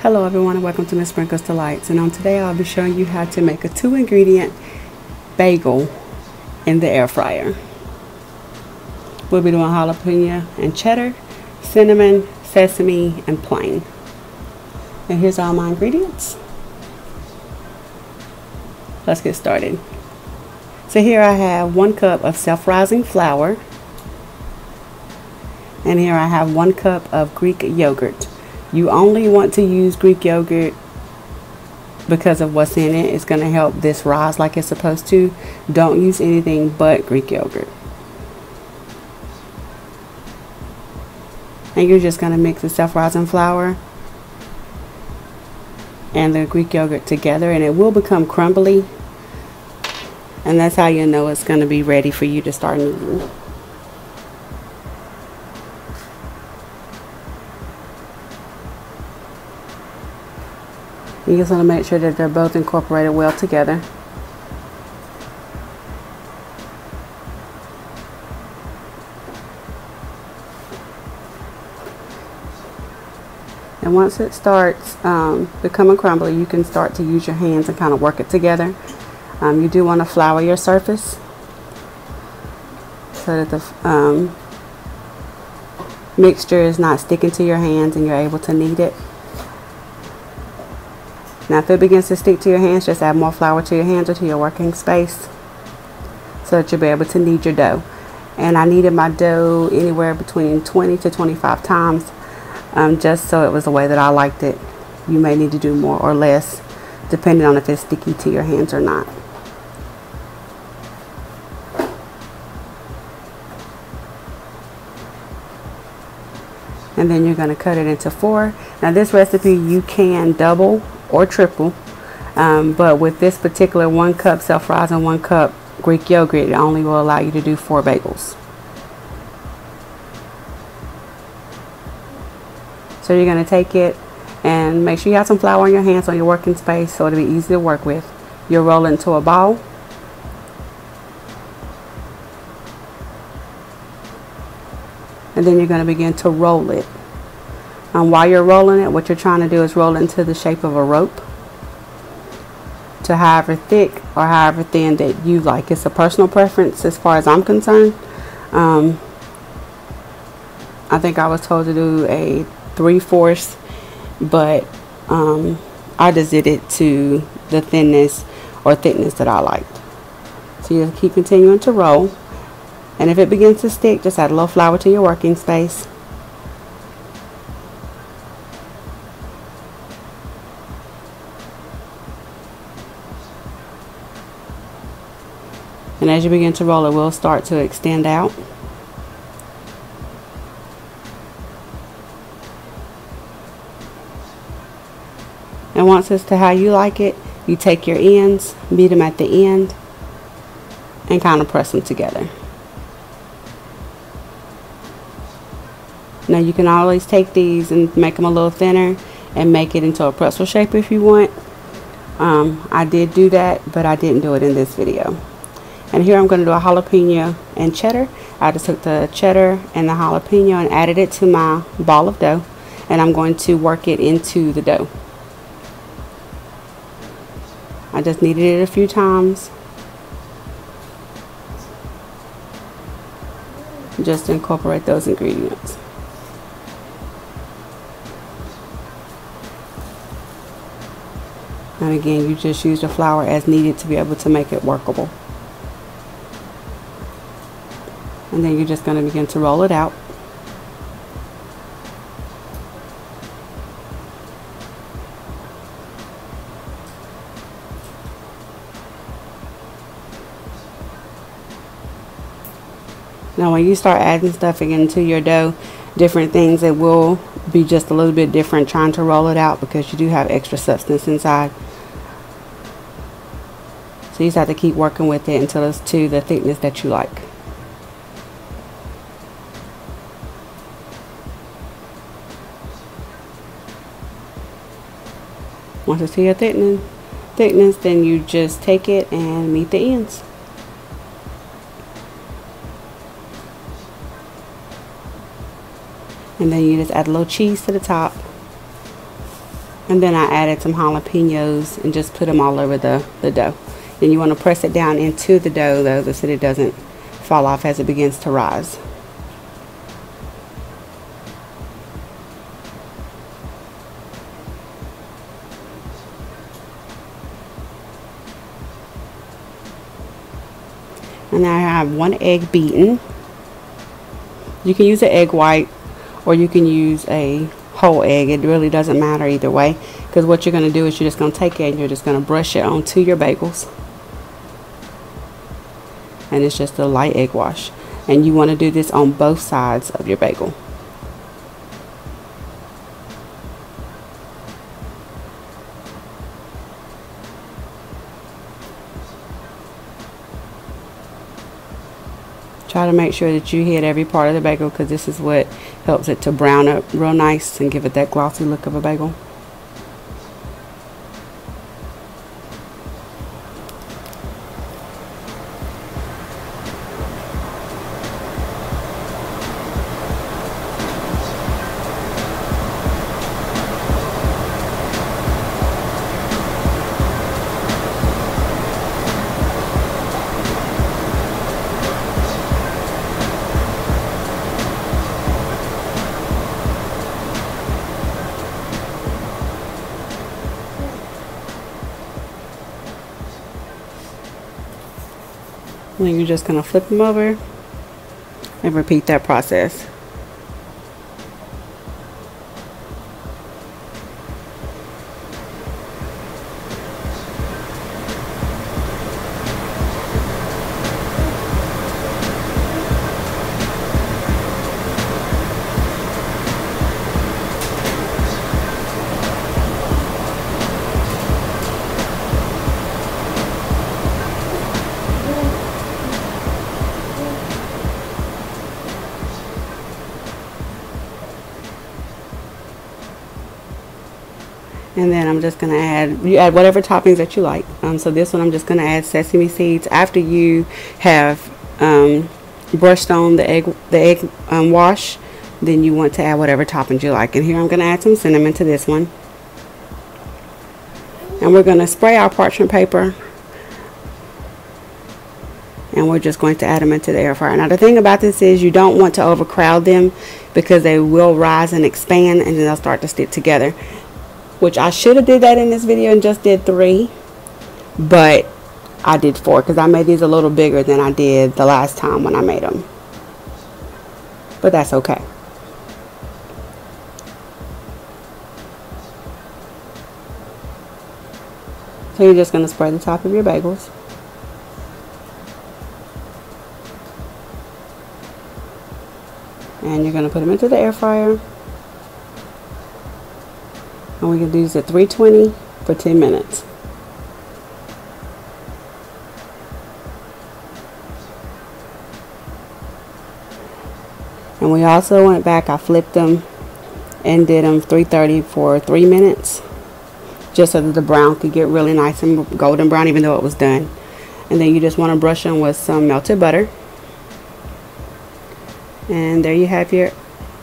Hello everyone and welcome to MsSprinkles Delights, and on today I'll be showing you how to make a 2-ingredient bagel in the air fryer. We'll be doing jalapeno and cheddar, cinnamon, sesame, and plain. And here's all my ingredients. Let's get started. So here I have 1 cup of self-rising flour, and here I have 1 cup of Greek yogurt. You only want to use Greek yogurt because of what's in it. It's going to help this rise like it's supposed to. Don't use anything but Greek yogurt. And you're just going to mix the self-rising flour and the Greek yogurt together, and it will become crumbly. And that's how you know it's going to be ready for you to start kneading. You just want to make sure that they're both incorporated well together. And once it starts becoming crumbly, you can start to use your hands and kind of work it together. You do want to flour your surface so that the mixture is not sticking to your hands and you're able to knead it. Now if it begins to stick to your hands, just add more flour to your hands or to your working space so that you'll be able to knead your dough. And I kneaded my dough anywhere between 20 to 25 times just so it was the way that I liked it. You may need to do more or less depending on if it's sticky to your hands or not. And then you're going to cut it into 4. Now this recipe you can double or triple, but with this particular 1 cup self-rising, 1 cup Greek yogurt, it only will allow you to do 4 bagels. So you're going to take it and make sure you have some flour on your hands on your working space so it'll be easy to work with. You'll roll it into a ball. And then you're going to begin to roll it. While you're rolling it, what you're trying to do is roll it into the shape of a rope to however thick or however thin that you like. It's a personal preference as far as I'm concerned. I think I was told to do a 3/4, but I just did it to the thinness or thickness that I liked. So you just keep continuing to roll. And if it begins to stick, just add a little flour to your working space. And as you begin to roll, it will start to extend out. And once it's to how you like it, you take your ends, meet them at the end, and kind of press them together. Now you can always take these and make them a little thinner and make it into a pretzel shape if you want. I did do that, but I didn't do it in this video. And here I'm going to do a jalapeno and cheddar. I just took the cheddar and the jalapeno and added it to my ball of dough, and I'm going to work it into the dough. I just kneaded it a few times just to incorporate those ingredients. And again, you just use the flour as needed to be able to make it workable. And then you're just going to begin to roll it out. Now when you start adding stuff into your dough, different things, it will be just a little bit different trying to roll it out because you do have extra substance inside. So you just have to keep working with it until it's to the thickness that you like. Once it's to your thickness, then you just take it and meet the ends. And then you just add a little cheese to the top And then I added some jalapenos and just put them all over the dough. Then you want to press it down into the dough though, so that it doesn't fall off as it begins to rise. And now I have 1 egg beaten. You can use an egg white or you can use a whole egg. It really doesn't matter either way, because what you're going to do is you're just going to take it and you're just going to brush it onto your bagels. And it's just a light egg wash. And you want to do this on both sides of your bagel. Try to make sure that you hit every part of the bagel, because this is what helps it to brown up real nice and give it that glossy look of a bagel. And then you're just going to flip them over and repeat that process. And then I'm just going to you add whatever toppings that you like. So this one I'm just going to add sesame seeds. After you have brushed on the egg wash, then you want to add whatever toppings you like. And here I'm going to add some cinnamon to this one. And we're going to spray our parchment paper. And we're just going to add them into the air fryer. Now the thing about this is you don't want to overcrowd them, because they will rise and expand and then they'll start to stick together. Which I should have did that in this video and just did 3, but I did 4 because I made these a little bigger than I did the last time when I made them. But that's okay. So you're just going to spray the top of your bagels. And you're going to put them into the air fryer. And we can do these at 320 for 10 minutes. And we also went back, I flipped them and did them 330 for 3 minutes. Just so that the brown could get really nice and golden brown, even though it was done. And then you just want to brush them with some melted butter. And there you have your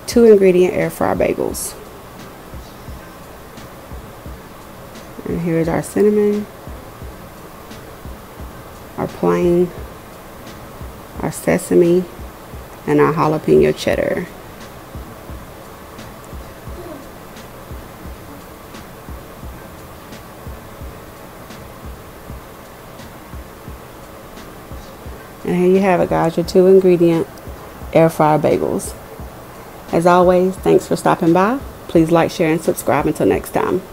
2-ingredient air fry bagels. And here's our cinnamon, our plain, our sesame, and our jalapeno cheddar. And here you have it, guys, your 2-ingredient air fryer bagels. As always, thanks for stopping by. Please like, share, and subscribe. Until next time.